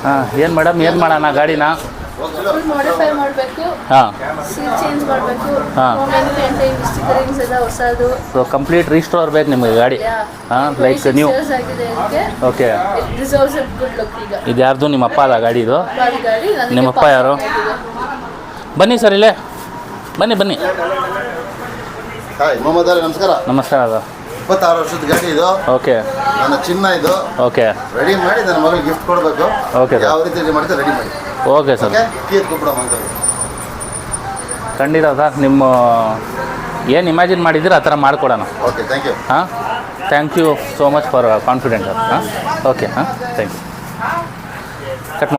ಹಾಂ ಏನು ಮೇಡಮ್ ಏನು ಮಾಡೋಣ ಗಾಡಿನ? ಮಾಡಿಫೈ ಮಾಡಬೇಕು, ಹಾಂ ಸೀಟ್ ಚೇಂಜ್ ಮಾಡಬೇಕು, ಹಾಂ ಸ್ಟಿಕರಿಂಗ್ಸ್ ಎಲ್ಲ ಹೊಸದು. ಸೊ ಕಂಪ್ಲೀಟ್ ರೀಸ್ಟೋರ್ ಬೇಕು ನಿಮಗೆ ಗಾಡಿ. ಹಾಂ ಲೈಕ್ ನೀವು ಆಗಿದೆ ಇದಕ್ಕೆ. Okay it deserves A good look. ಈಗ ಇದು ಯಾರ್ದು? ನಿಮ್ಮ ಅಪ್ಪ ಅಲ್ಲ ಗಾಡಿ ಇದು? ಗಾಡಿ ನನಗೆ ನಿಮ್ಮಪ್ಪ ಯಾರು? ಬನ್ನಿ ಸರ್ ಇಲ್ಲೇ ಬನ್ನಿ ಬನ್ನಿ. ಹಾಯ್ ಮೊಹಮ್ಮದ್ ಅಲಿ, ನಮಸ್ಕಾರ. ನಮಸ್ಕಾರ ಅದು 26 ವರ್ಷದ ಗಾಡಿ ಇದು. ಓಕೆ ನನ್ನ ಚಿನ್ನ ಇದು. ಓಕೆ ರೆಡಿ ಮಾಡಿ ನನ್ನ ಮಗಳಿಗೆ ಗಿಫ್ಟ್ ಕೊಡಬೇಕು. Okay sir. ಯಾವ ರೀತಿ ರೆಡಿ ಮಾಡ್ತಾರೆ ರೆಡಿ ಮಾಡಿ. Okay sir. ಕೀರ್ ಕೊಟ್ಬಿಡಮ್ಮ ಅಂತ. ಖಂಡಿತ ಸರ್, ನಿಮ್ಮ ಏನು ಇಮ್ಯಾಜಿನ್ ಮಾಡಿದ್ದೀರ ಆ ಥರ ಮಾಡಿಕೊಡೋಣ. Okay, thank you. ಹಾಂ thank you so much for confident. ಹಾಂ ಓಕೆ. ಹಾಂ ಥ್ಯಾಂಕ್ ಯು.